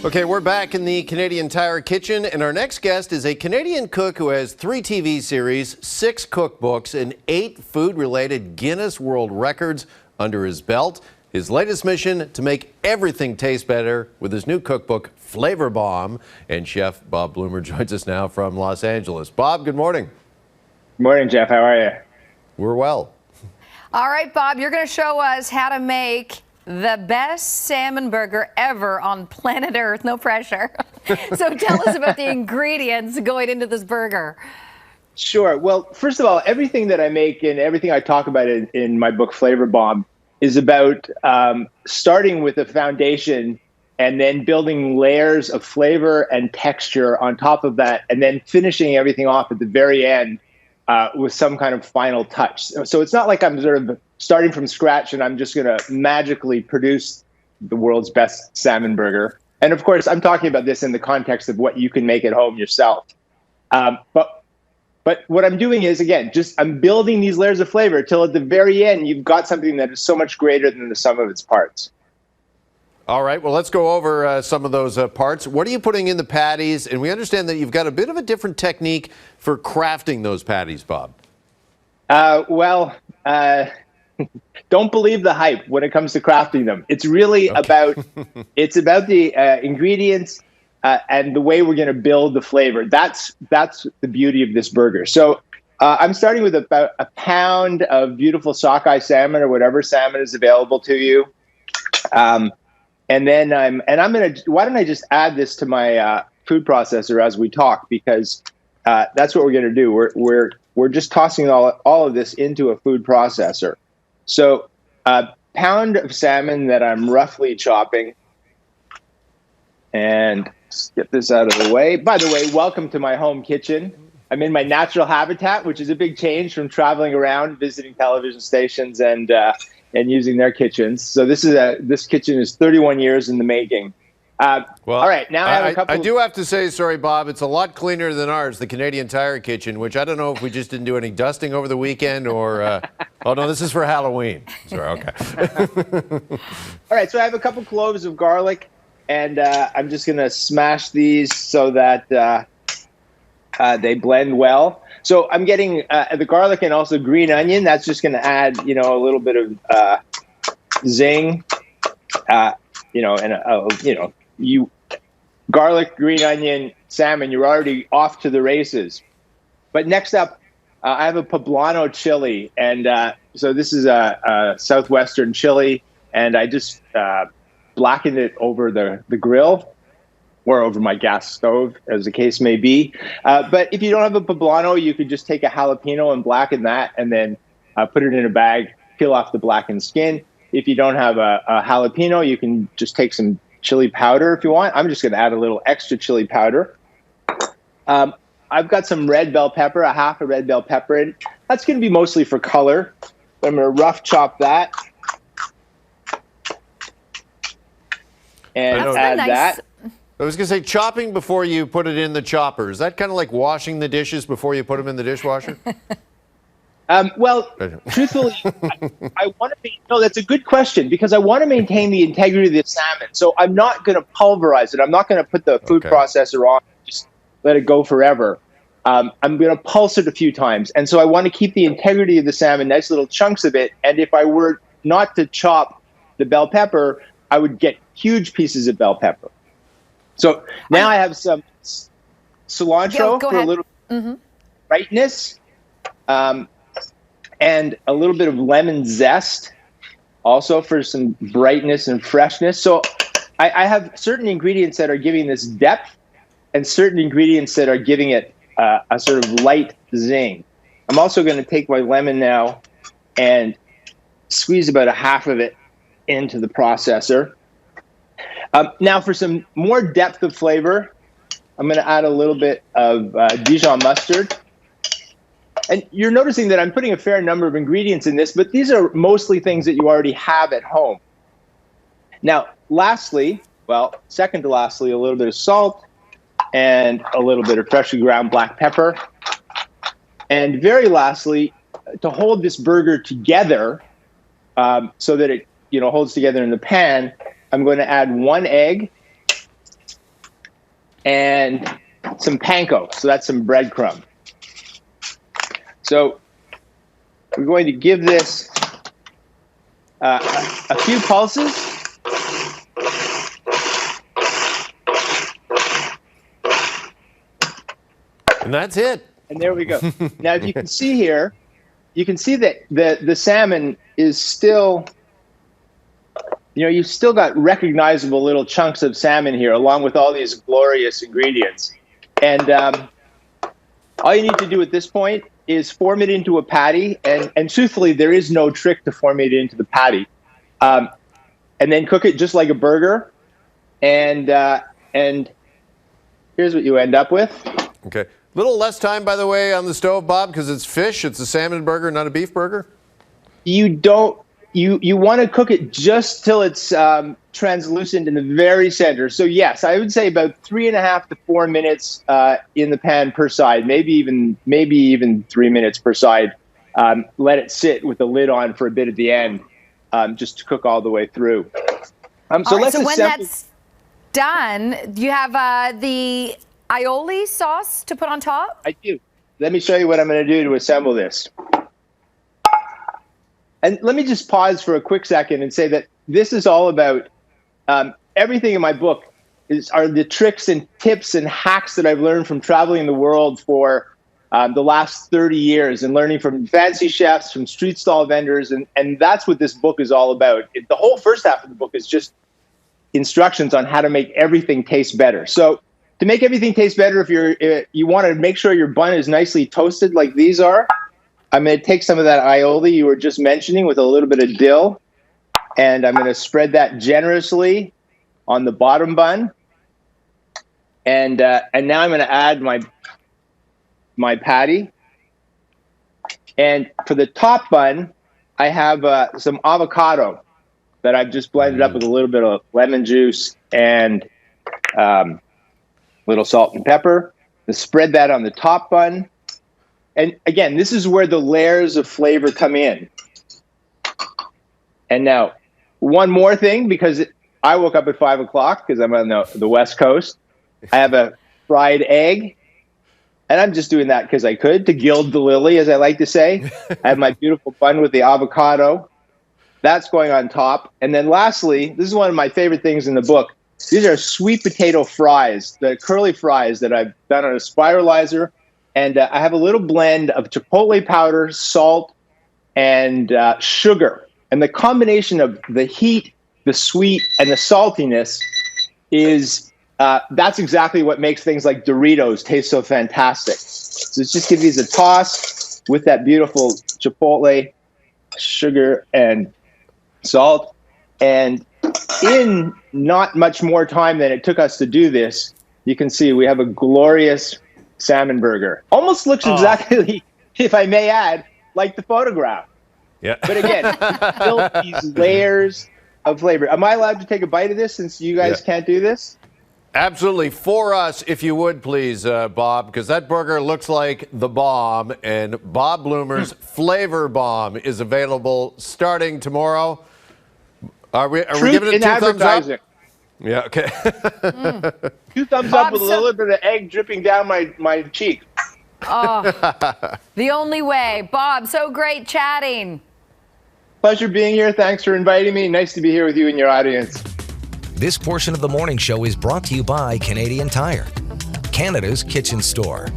Okay, we're back in the Canadian Tire kitchen, and our next guest is a Canadian cook who has 3 TV series, 6 cookbooks, and 8 food-related Guinness World Records under his belt. His latest mission, to make everything taste better with his new cookbook, Flavor Bomb. And Chef Bob Bloomer joins us now from Los Angeles. Bob, good morning. Good morning, Jeff. How are you? We're well. All right, Bob, you're going to show us how to make the best salmon burger ever on planet Earth. No pressure. So tell us about the ingredients going into this burger. Sure. Well, first of all, everything that I make and everything I talk about in my book, Flavor Bomb, is about starting with a foundation and then building layers of flavor and texture on top of that, and then finishing everything off at the very end with some kind of final touch. So it's not like I'm sort of starting from scratch and I'm just going to magically produce the world's best salmon burger. And of course, I'm talking about this in the context of what you can make at home yourself. But what I'm doing is, again, I'm building these layers of flavor till at the very end, you've got something that is so much greater than the sum of its parts. All right, well, let's go over some of those parts. What are you putting in the patties? And we understand that you've got a bit of a different technique for crafting those patties, Bob. Don't believe the hype when it comes to crafting them. It's really about the ingredients and the way we're going to build the flavor. That's the beauty of this burger. So I'm starting with about a pound of beautiful sockeye salmon or whatever salmon is available to you. And then why don't I just add this to my food processor as we talk, because that's what we're going to do. We're just tossing all of this into a food processor. So a pound of salmon that I'm roughly chopping, and let's get this out of the way. By the way, welcome to my home kitchen. I'm in my natural habitat, which is a big change from traveling around, visiting television stations and using their kitchens. So this kitchen is 31 years in the making. Well, all right, now I have a couple. I do have to say, sorry, Bob, it's a lot cleaner than ours, the Canadian Tire kitchen, which I don't know if we just didn't do any dusting over the weekend or, oh no, this is for Halloween. Sorry, okay. All right, so I have a couple cloves of garlic, and I'm just gonna smash these so that they blend well. So I'm getting the garlic and also green onion. That's just gonna add, a little bit of zing, garlic, green onion, salmon, you're already off to the races. But next up, I have a poblano chili. And so this is a southwestern chili. And I just blackened it over the grill or over my gas stove, as the case may be. But if you don't have a poblano, you could just take a jalapeno and blacken that and then put it in a bag, peel off the blackened skin. If you don't have a jalapeno, you can just take some chili powder if you want. I'm just going to add a little extra chili powder. I've got some red bell pepper, a half a red bell pepper in. That's going to be mostly for color. I'm going to rough chop that. And add that. I was going to say, chopping before you put it in the chopper. Is that kind of like washing the dishes before you put them in the dishwasher? Truthfully, I want to no, that's a good question, because I want to maintain the integrity of the salmon. So I'm not going to pulverize it. I'm not going to put the food processor on, just let it go forever. I'm going to pulse it a few times. And so I want to keep the integrity of the salmon, nice little chunks of it. And if I were not to chop the bell pepper, I would get huge pieces of bell pepper. So now I have some cilantro for a little brightness. And a little bit of lemon zest, also for some brightness and freshness. So I have certain ingredients that are giving this depth and certain ingredients that are giving it a sort of light zing. I'm also going to take my lemon now and squeeze about a half of it into the processor. Now for some more depth of flavor, I'm going to add a little bit of Dijon mustard. And you're noticing that I'm putting a fair number of ingredients in this, but these are mostly things that you already have at home. Now, second to lastly, a little bit of salt and a little bit of freshly ground black pepper. And very lastly, to hold this burger together so that it holds together in the pan, I'm going to add 1 egg and some panko. So that's some breadcrumb. So we're going to give this a few pulses. And that's it. And there we go. Now, if you can see here, you can see that the salmon is still, you've still got recognizable little chunks of salmon here, along with all these glorious ingredients. And all you need to do at this point is form it into a patty. And truthfully, there is no trick to forming it into the patty. And then cook it just like a burger. And here's what you end up with. Okay. Little less time, by the way, on the stove, Bob, because it's fish. It's a salmon burger, not a beef burger. You want to cook it just till it's translucent in the very center. So yes, I would say about 3.5 to 4 minutes in the pan per side, maybe even 3 minutes per side. Let it sit with the lid on for a bit at the end, just to cook all the way through. So when that's done, do you have the aioli sauce to put on top? I do. Let me show you what I'm going to do to assemble this. And let me just pause for a quick second and say that this is all about everything in my book are the tricks and tips and hacks that I've learned from traveling the world for the last 30 years and learning from fancy chefs, from street stall vendors. And that's what this book is all about. The whole first half of the book is just instructions on how to make everything taste better. So to make everything taste better, if you want to make sure your bun is nicely toasted like these are, I'm going to take some of that aioli you were just mentioning with a little bit of dill, and I'm going to spread that generously on the bottom bun. And now I'm going to add my patty. And for the top bun, I have some avocado that I've just blended up with a little bit of lemon juice and little salt and pepper. To spread that on the top bun. And again, this is where the layers of flavor come in. And now, one more thing, because I woke up at 5 o'clock because I'm on the West Coast. I have a fried egg. And I'm just doing that because I could, to gild the lily, as I like to say. I have my beautiful bun with the avocado. That's going on top. And then lastly, this is one of my favorite things in the book. These are sweet potato fries, the curly fries that I've done on a spiralizer. And I have a little blend of chipotle powder, salt, and sugar. And the combination of the heat, the sweet, and the saltiness is, that's exactly what makes things like Doritos taste so fantastic. So let's just give these a toss with that beautiful chipotle, sugar, and salt. And in not much more time than it took us to do this, you can see we have a glorious salmon burger. Almost looks exactly, if I may add, like the photograph. Yeah. But again, built these layers of flavor. Am I allowed to take a bite of this since you guys can't do this? Absolutely. For us, if you would, please, Bob, because that burger looks like the bomb, and Bob Bloomer's Flavor Bomb is available starting tomorrow. Are we giving it 2 thumbs up? Yeah, okay. 2 thumbs up with a little bit of egg dripping down my cheek. Oh, the only way. Bob, so great chatting. Pleasure being here. Thanks for inviting me. Nice to be here with you and your audience. This portion of the morning show is brought to you by Canadian Tire, Canada's kitchen store.